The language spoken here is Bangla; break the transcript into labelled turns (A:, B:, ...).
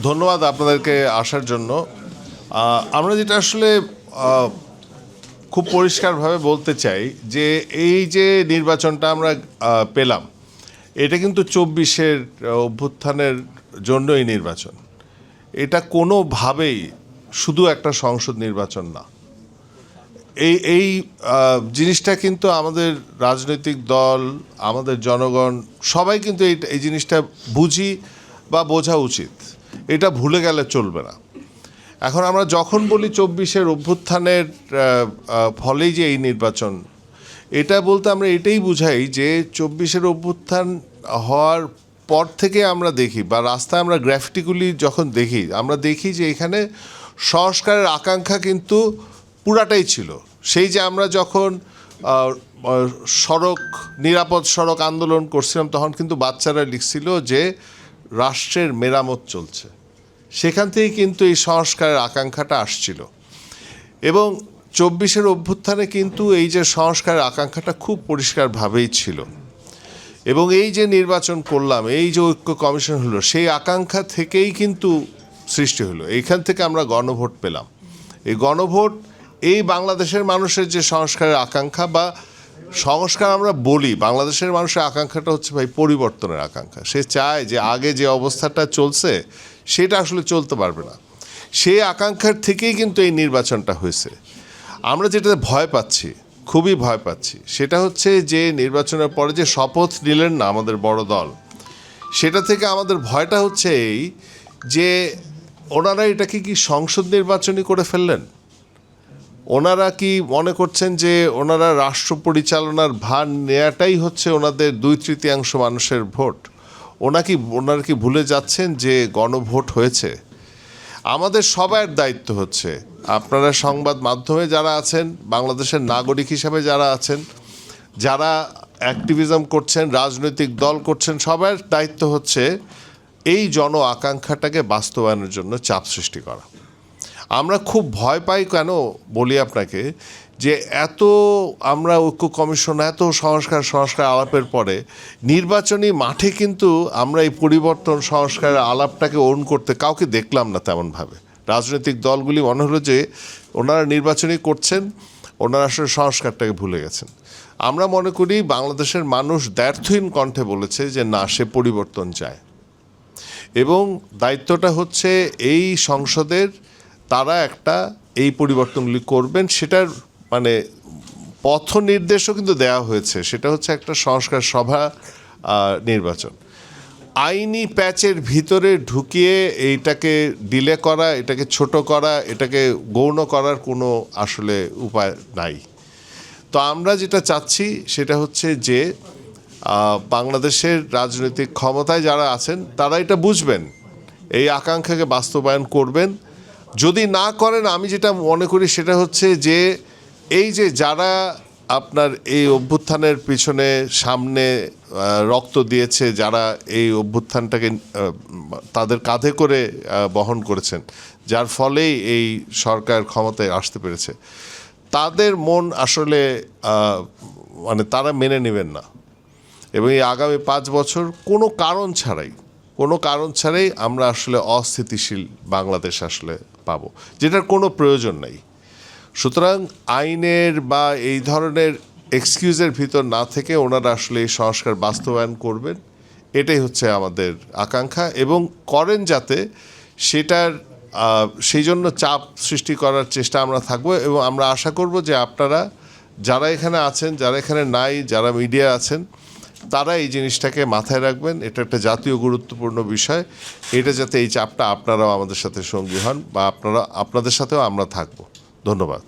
A: ধন্যবাদ আপনাদেরকে আসার জন্য। আমরা যেটা আসলে খুব পরিষ্কারভাবে বলতে চাই যে এই যে নির্বাচনটা আমরা পেলাম, এটা কিন্তু ২৪-এর অভ্যুত্থানের জন্যই নির্বাচন। এটা কোনোভাবেই শুধু একটা সংসদ নির্বাচন না। এই জিনিসটা কিন্তু আমাদের রাজনৈতিক দল, আমাদের জনগণ সবাই কিন্তু এই জিনিসটা বুঝি বা বোঝা উচিত। এটা ভুলে গেলে চলবে না। এখন আমরা যখন বলি ২৪-এর অভ্যুত্থানের ফলেই যে এই নির্বাচন, এটা বলতে আমরা এটাই বুঝাই যে ২৪-এর অভ্যুত্থান হওয়ার পর থেকে আমরা দেখি বা রাস্তায় আমরা গ্রাফিটিগুলি যখন দেখি, আমরা দেখি যে এখানে সংস্কারের আকাঙ্ক্ষা কিন্তু পুরাটাই ছিল। সেই যে আমরা যখন নিরাপদ সড়ক আন্দোলন করছিলাম, তখন কিন্তু বাচ্চারা লিখছিল যে রাষ্ট্রের মেরামত চলছে। সেখান থেকেই কিন্তু এই সংস্কারের আকাঙ্ক্ষাটা আসছিল এবং ২৪-এর অভ্যুত্থানে কিন্তু এই যে সংস্কারের আকাঙ্ক্ষাটা খুব পরিষ্কারভাবেই ছিল এবং এই যে নির্বাচন করলাম, এই যে ঐক্য কমিশন হলো, সেই আকাঙ্ক্ষা থেকেই কিন্তু সৃষ্টি হলো। এইখান থেকে আমরা গণভোট পেলাম। এই গণভোট এই বাংলাদেশের মানুষের যে সংস্কারের আকাঙ্ক্ষা বা সংস্কার আমরা বলি, বাংলাদেশের মানুষের আকাঙ্ক্ষাটা হচ্ছে ভাই পরিবর্তনের আকাঙ্ক্ষা। সে চায় যে আগে যে অবস্থাটা চলছে সেটা আসলে চলতে পারবে না। সেই আকাঙ্ক্ষার থেকেই কিন্তু এই নির্বাচনটা হয়েছে। আমরা যেটাতে ভয় পাচ্ছি, খুবই ভয় পাচ্ছি, সেটা হচ্ছে যে নির্বাচনের পরে যে শপথ নিলেন না আমাদের বড় দল, সেটা থেকে আমাদের ভয়টা হচ্ছে এই যে ওনারা এটাকে কি সংসদ নির্বাচনই করে ফেললেন। ওনারা কি মনে করছেন যে ওনারা রাষ্ট্র পরিচালনার ভার নেওয়াটাই হচ্ছে ওনাদের ২/৩ মানুষের ভোট? ওনারা কি ভুলে যাচ্ছেন যে গণভোট হয়েছে? আমাদের সবার দায়িত্ব হচ্ছে, আপনারা সংবাদ মাধ্যমে যারা আছেন, বাংলাদেশের নাগরিক হিসাবে যারা আছেন, যারা অ্যাক্টিভিজম করছেন, রাজনৈতিক দল করছেন, সবার দায়িত্ব হচ্ছে এই জন আকাঙ্ক্ষাটাকে বাস্তবায়নের জন্য চাপ সৃষ্টি করা। আমরা খুব ভয় পাই কেন বলি আপনাকে, যে এত আমরা ঐক্য কমিশন, এত সংস্কার আলাপের পরে নির্বাচনী মাঠে কিন্তু আমরা এই পরিবর্তন সংস্কারের আলাপটাকে ওন করতে কাউকে দেখলাম না তেমনভাবে। রাজনৈতিক দলগুলি মনে হলো যে ওনারা নির্বাচনী করছেন, ওনারা আসলে সংস্কারটাকে ভুলে গেছেন। আমরা মনে করি বাংলাদেশের মানুষ দ্ব্যর্থহীন কণ্ঠে বলেছে যে না, সে পরিবর্তন চায় এবং দায়িত্বটা হচ্ছে এই সংসদের, তারা একটা এই পরিবর্তনগুলি করবেন। সেটার মানে পথ নির্দেশও কিন্তু দেওয়া হয়েছে, সেটা হচ্ছে একটা সংস্কার সভা নির্বাচন। আইনি প্যাচের ভিতরে ঢুকিয়ে এইটাকে ডিলে করা, এটাকে ছোট করা, এটাকে গৌণ করার কোনো আসলে উপায় নাই। তো আমরা যেটা চাচ্ছি সেটা হচ্ছে যে বাংলাদেশের রাজনৈতিক ক্ষমতায় যারা আছেন তারা এটা বুঝবেন, এই আকাঙ্ক্ষাকে বাস্তবায়ন করবেন। যদি না করেন, আমি যেটা মনে করি সেটা হচ্ছে যে এই যে যারা আপনার এই অভ্যুত্থানের পিছনে সামনে রক্ত দিয়েছে, যারা এই অভ্যুত্থানটাকে তাদের কাঁধে করে বহন করেছেন, যার ফলেই এই সরকার ক্ষমতায় আসতে পেরেছে, তাদের মন আসলে মানে তারা মেনে নেবেন না এবং এই আগামী ৫ বছর কোনো কারণ ছাড়াই আমরা আসলে অস্থিতিশীল বাংলাদেশ আসলে পাবো, যেটার কোনো প্রয়োজন নেই। সুতরাং আইনের বা এই ধরনের এক্সকিউজের ভিতর না থেকে ওনারা আসলে এই সংস্কার বাস্তবায়ন করবেন, এটাই হচ্ছে আমাদের আকাঙ্ক্ষা এবং করেন যাতে সেটার সেই জন্য চাপ সৃষ্টি করার চেষ্টা আমরা থাকবো এবং আমরা আশা করব যে আপনারা যারা এখানে আছেন, যারা এখানে নাই, যারা মিডিয়া আছেন, তারা এই জিনিসটাকে মাথায় রাখবেন। এটা একটা জাতীয় গুরুত্বপূর্ণ বিষয়। এটা যাতে এই চাপটা আপনারাও আমাদের সাথে সঙ্গী হন বা আপনাদের সাথেও আমরা থাকবো। ধন্যবাদ।